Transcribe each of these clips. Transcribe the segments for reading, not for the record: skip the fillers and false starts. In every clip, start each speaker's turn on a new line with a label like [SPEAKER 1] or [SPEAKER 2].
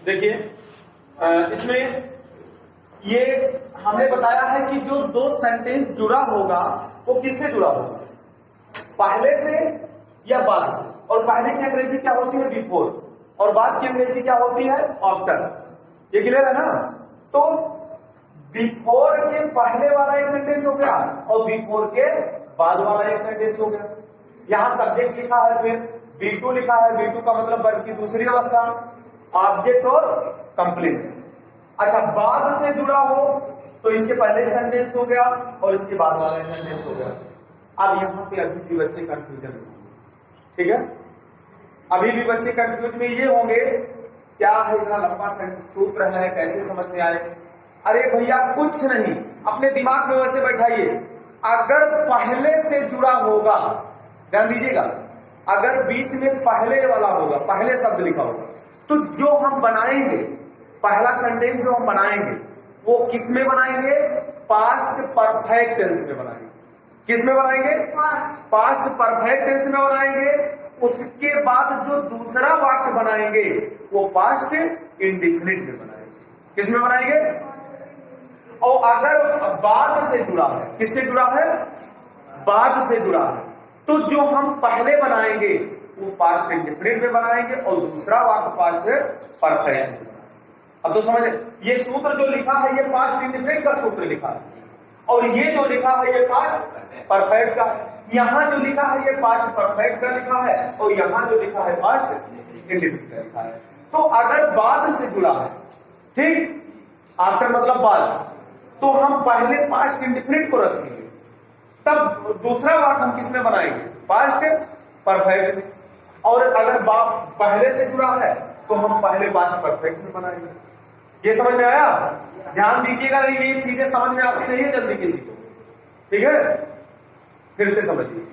[SPEAKER 1] देखिए इसमें ये हमने बताया है कि जो दो सेंटेंस जुड़ा होगा वो किससे जुड़ा होगा, पहले से या बाद से। और पहले की अंग्रेजी क्या होती है, बिफोर, और बाद की अंग्रेजी क्या होती है, आफ्टर। ये क्लियर है ना। तो बिफोर के पहले वाला एक सेंटेंस हो गया और बिफोर के बाद वाला एक सेंटेंस हो गया। यहां सब्जेक्ट लिखा है, फिर बी टू लिखा है, बी टू का मतलब वर्ब की दूसरी अवस्था, ऑब्जेक्ट और कंप्लीट। अच्छा, बाद से जुड़ा हो तो इसके पहले सेंटेंस हो गया और इसके बाद वाला सेंटेंस हो गया। अब यहां पे अभी भी बच्चे कंफ्यूजन में, ठीक है, अभी भी बच्चे कंफ्यूज में ये होंगे क्या है, इतना लंबा सूत्र है, कैसे समझ में आए। अरे भैया कुछ नहीं, अपने दिमाग में वैसे बैठाइए। अगर पहले से जुड़ा होगा, ध्यान दीजिएगा, अगर बीच में पहले वाला होगा, पहले शब्द लिखा होगा, तो जो हम बनाएंगे, पहला सेंटेंस जो हम बनाएंगे वो किस में बनाएंगे, पास्ट परफेक्ट टेंस में बनाएंगे। किस में बनाएंगे, पास्ट परफेक्ट टेंस में बनाएंगे। उसके बाद जो दूसरा वाक्य बनाएंगे वो पास्ट इंडिफिनिट में बनाएंगे। किस में बनाएंगे, और अगर बाद से जुड़ा है, किससे जुड़ा है, बाद से जुड़ा है, तो जो हम पहले बनाएंगे वो पास्ट इंडिफिनिट में बनाएंगे और दूसरा वाक्य पास्ट परफेक्ट में। अब तो समझ, ये सूत्र जो लिखा है ये पास्ट इंडिफिनिट का सूत्र लिखा है, और ये जो लिखा है ये पास्ट परफेक्ट का। यहां जो लिखा है ये पास्ट परफेक्ट का लिखा है और यहां जो लिखा है पास्ट इंडिफिनिट का लिखा है। तो अगर बाद से जुड़ा है, ठीक, आफ्टर मतलब बाद, तो हम पहले पास्ट इंडिफिनिट को रखेंगे, तब दूसरा वाक्य हम किस में बनाएंगे, पास्ट परफेक्ट में। और अगर पहले से जुड़ा है तो हम पहले पास्ट परफेक्ट में बनाएंगे। ये समझ में आया, ध्यान दीजिएगा, ये चीजें समझ में आती नहीं है जल्दी किसी को, ठीक है। फिर से समझिए,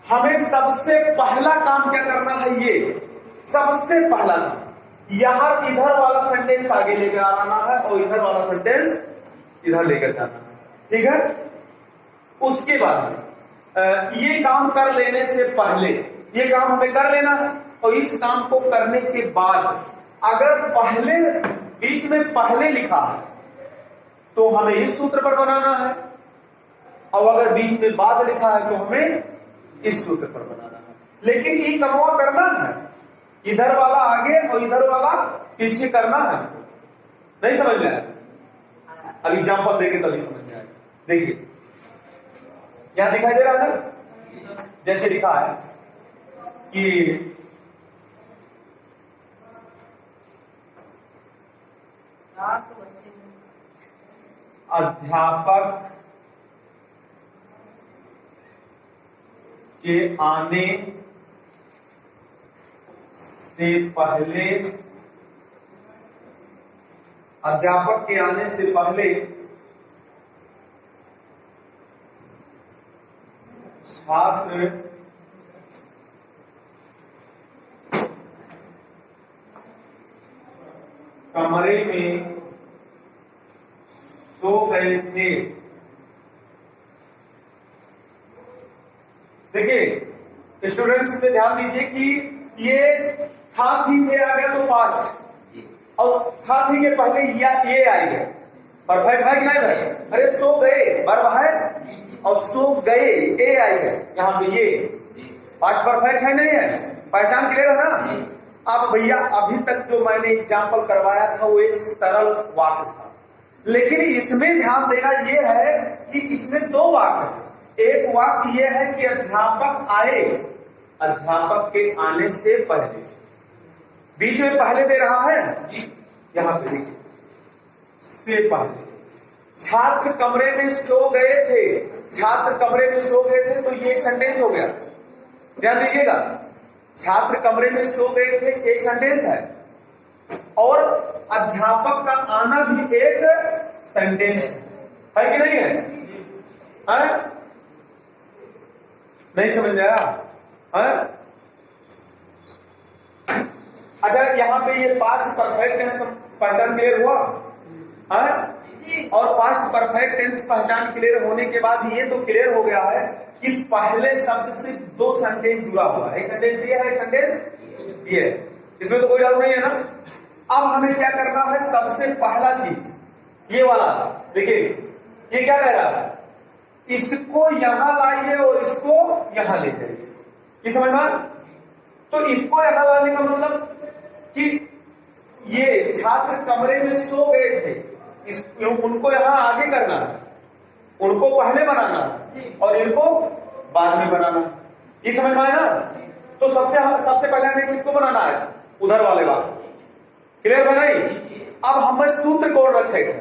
[SPEAKER 1] हमें सबसे पहला काम क्या करना है, ये सबसे पहला काम, यहां इधर वाला सेंटेंस आगे लेकर आना है और इधर वाला सेंटेंस इधर लेकर जाना है, ठीक है। उसके बाद ये काम कर लेने से पहले, ये काम हमें कर लेना है, और इस काम को करने के बाद अगर पहले बीच में पहले लिखा है तो हमें इस सूत्र पर बनाना है, और अगर बीच में बाद लिखा है तो हमें इस सूत्र पर बनाना है। लेकिन ये कमवा करना है, इधर वाला आगे और इधर वाला पीछे करना है। नहीं समझ में आया, अब एग्जाम्पल देके तभी समझ में आएगा। देखिए यहां दिखाई दे रहा है, जैसे लिखा है कि अध्यापक के आने से पहले, अध्यापक के आने से पहले छात्र कमरे में सो गए थे। देखिए स्टूडेंट्स में ध्यान दीजिए कि ये था थी थे आ गया तो पास्ट, और था थी के पहले ये आएगा परफेक्ट है कि नहीं भाई। अरे सो गए वर्ब है और सो गए ए आएगा, यहाँ पे ये पास्ट परफेक्ट है नहीं है, पहचान क्लियर है ना। अब भैया अभी तक जो मैंने एग्जाम्पल करवाया था वो एक सरल वाक्य था, लेकिन इसमें ध्यान देना ये है कि इसमें दो वाक्य है। एक वाक्य ये है कि अध्यापक आए, अध्यापक के आने से पहले, बीच में पहले दे रहा है, यहां पे देखिए से पहले। छात्र कमरे में सो गए थे, छात्र कमरे में सो गए थे, तो ये एक सेंटेंस हो गया, ध्यान दीजिएगा। छात्र कमरे में सो गए थे एक सेंटेंस है, और अध्यापक का आना भी एक सेंटेंस है कि नहीं है? नहीं समझ में आया? अच्छा, यहाँ पे ये पास्ट परफेक्ट टेंस पहचान क्लियर हुआ है? और पास्ट परफेक्ट टेंस पहचान क्लियर होने के बाद ये तो क्लियर हो गया है कि पहले शब्द से दो सेंटेंस जुड़ा हुआ है, एक सेंटेंस ये है, एक सेंटेंस ये है, इसमें तो कोई डाउट नहीं है ना। अब हमें क्या करना है, सबसे पहला चीज ये वाला, देखिए ये क्या कह रहा है, इसको यहां लाइए और इसको यहां ले जाइए, ये समझ में। तो इसको यहां लाने का मतलब कि ये छात्र कमरे में सो गए थे, उनको यहां आगे करना है, उनको पहले बनाना और इनको बाद में बनाना, ये समझ में आया ना। तो सबसे पहले हमें किसको बनाना है, उधर वाले वाला, क्लियर बनाई। अब हमें सूत्र कौन रखे थे,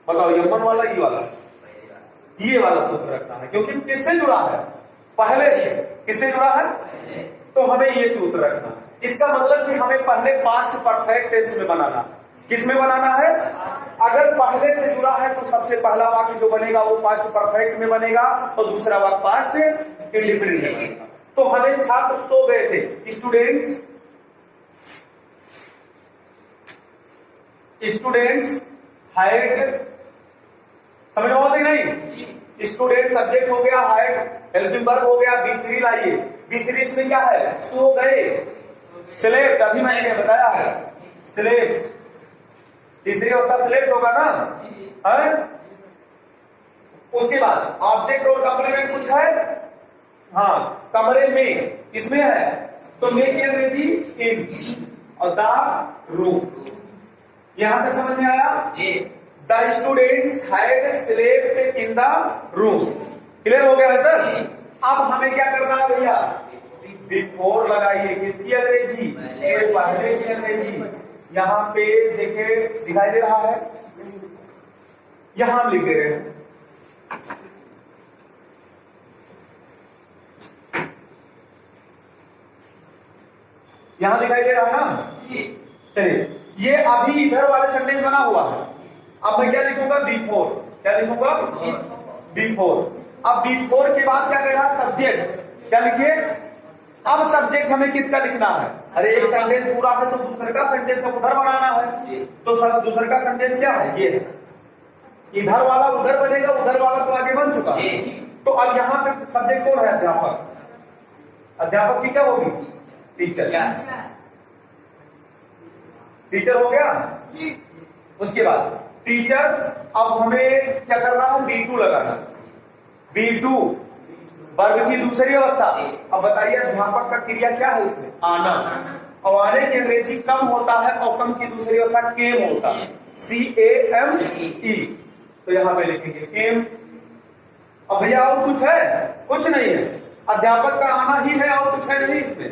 [SPEAKER 1] बताओ, यमन वाला, ये वाला सूत्र रखना है, क्योंकि किससे जुड़ा है, पहले से, किससे जुड़ा है, तो हमें ये सूत्र रखना है। इसका मतलब कि हमें पहले पास्ट परफेक्ट टेंस में बनाना, किस में बनाना है, अगर पहले से जुड़ा है तो सबसे पहला वाक्य जो बनेगा वो पास्ट परफेक्ट में बनेगा और दूसरा वाक्य पास्ट इंडिफिनिट में बनेगा। तो हमें छात्र सो गए थे, स्टूडेंट्स हैड, समझ में होती नहीं, स्टूडेंट सब्जेक्ट हो गया, हैड हेल्पिंग वर्ब हो गया, बी3 लाइए, बी3 इसमें क्या है, सो गए, सिलेक्ट, अभी मैंने बताया है, सिलेक्ट, तीसरी अवस्था सिलेक्ट होगा ना, है? उसके बाद ऑब्जेक्ट और कंप्लीमेंट कुछ है, हाँ, कमरे में, इसमें है, तो में की अंग्रेजी इन और द रूम, यहां तक समझ में आया। The students had slept in the room, clear हो गया है। अब हमें क्या करना है भैया, बिफोर लगाइए, किसकी अंग्रेजी, पहले की अंग्रेजी, यहां पे देखिए दिखाई दे रहा है, यहां हम लिख दे रहे हैं, यहां दिखाई दे रहा है ना। चलिए, ये अभी इधर वाले सेंटेंस बना हुआ है, अब मैं क्या लिखूंगा, बिफोर, क्या लिखूंगा, बिफोर। अब बिफोर के बाद क्या करेगा, सब्जेक्ट, क्या लिखिए, अब सब्जेक्ट हमें किसका लिखना है, अरे एक सेंटेंस पूरा है तो दूसरे का सेंटेंस को उधर बनाना है, तो दूसरे का सेंटेंस क्या है, ये है, इधर वाला उधर बनेगा, उधर वाला तो आगे बन चुका है। तो अब यहाँ पे सब्जेक्ट कौन है, अध्यापक, अध्यापक की क्या होगी, टीचर, टीचर हो गया। उसके बाद टीचर, अब हमें क्या करना है, B2 लगाना, B2 वर्ब की दूसरी अवस्था। अब बताइए अध्यापक का क्रिया क्या है इसमें, आना, और आने की अंग्रेजी कम होता है और कम की दूसरी अवस्था केम होता है, CAME, तो यहां पे लिखेंगे केम। अब भैया और कुछ है, कुछ नहीं है, अध्यापक का आना ही है और कुछ है नहीं इसमें,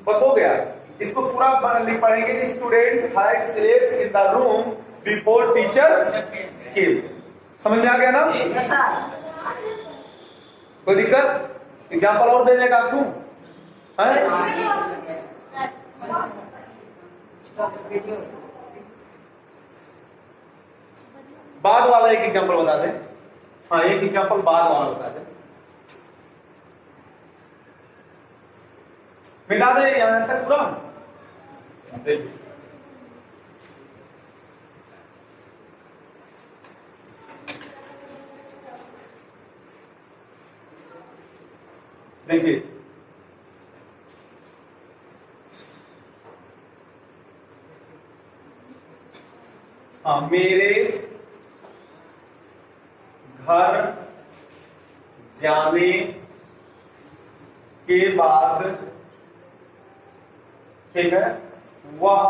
[SPEAKER 1] बस हो गया। इसको पूरा लिख पढ़ेंगे, student had slept in the room before teacher came, समझ में आ गया ना। कोई दिक्कत, एग्जाम्पल और देने का क्यों है? बाद वाला एक एग्जाम्पल बता दें, हाँ एक एग्जाम्पल बाद वाला बता दें, मिटा दे यहां तक पूरा। देखिए हाँ, मेरे घर जाने के बाद, ठीक है, वह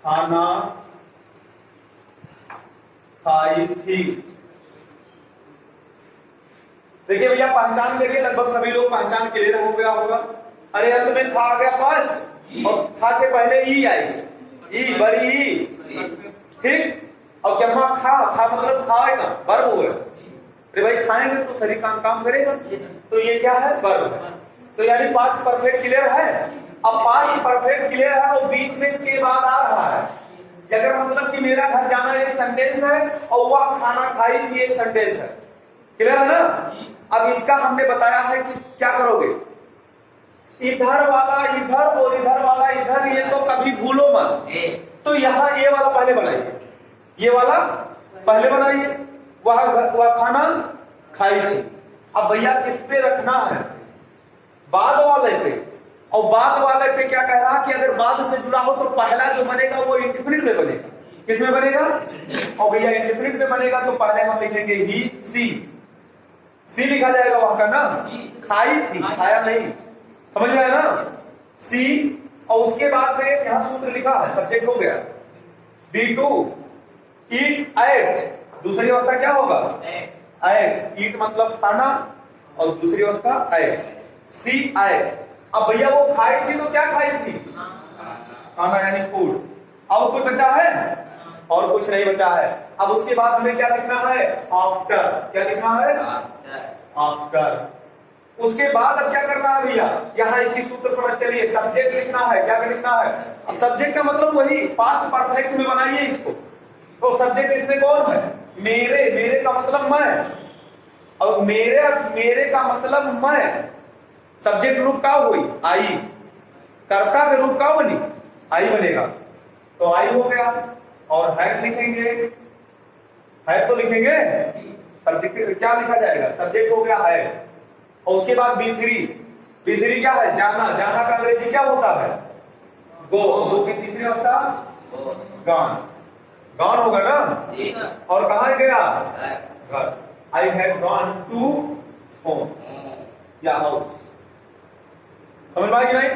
[SPEAKER 1] खाना खाई थी। देखिए भैया पहचान करिए, लगभग सभी लोग पहचान क्लियर हो गया होगा। अरे अंत में खा आ गया फर्स्ट और खा के पहले ई आएगी, ई बड़ी ई, ठीक, और क्या खा मतलब खाएगा, वर्ब हो गया। अरे भाई खाएंगे तो शरीर काम करेगा, तो ये क्या है, वर्ब है। तो यानी पास्ट परफेक्ट क्लियर है। अब पास्ट परफेक्ट क्लियर है और बीच में के बाद आ रहा है, अगर मतलब कि मेरा घर जाना एक सेंटेंस है और वह खाना खाई थी एक सेंटेंस है, क्लियर है ना। अब इसका हमने बताया है कि क्या करोगे, इधर वाला इधर और इधर वाला इधर, ये तो कभी भूलो मत। तो यहाँ ये वाला पहले बनाइए, ये वाला पहले बनाइए, वह खाना खाई थी। अब भैया किस पे रखना है, बाद वाले पे, और बाद वाले पे क्या कह रहा कि अगर बाद से जुड़ा हो तो पहला जो बनेगा वो इंडेफिनिट में बनेगा। किस में बनेगा? और भैया इंडेफिनिट में बनेगा तो पहले हम लिखेंगे ही सी लिखा जाएगा वहां का ना, खाई थी, खाया नहीं, समझ में आया ना? सी, और उसके बाद में यहां सूत्र लिखा है, सब्जेक्ट हो गया B2 ईट एट, दूसरी अवस्था क्या होगा? एट, ईट मतलब खाना और दूसरी अवस्था एट, सी एट। अब भैया वो खाई थी तो क्या खाई थी? खाना यानी फूड। अब कुछ बचा है? और कुछ नहीं बचा है। अब उसके बाद हमें क्या लिखना है? आफ्टर। क्या लिखना है? आफ्टर। उसके बाद अब क्या करना है भैया? यहाँ इसी सूत्र पर चलिए, सब्जेक्ट लिखना है। क्या लिखना है? अब सब्जेक्ट का मतलब वही पास्ट परफेक्ट में बनाइए इसको। तो सब्जेक्ट इसमें कौन है? मेरे का मतलब मैं, और मेरे का मतलब मैं। सब्जेक्ट रूप का हुई आई, कर्ता के रूप का बनी आई बनेगा, तो आई हो गया। और हैड लिखेंगे, हैड तो लिखेंगे, सब्जेक्ट क्या लिखा जाएगा? सब्जेक्ट हो गया हैड। और उसके बाद B3 क्या है? जाना का अंग्रेजी क्या होता है? गो की तीसरी अवस्था गॉन होगा ना। और कहां गया? घर। I had gone to home या हाउस। समझ में आ गई नहीं?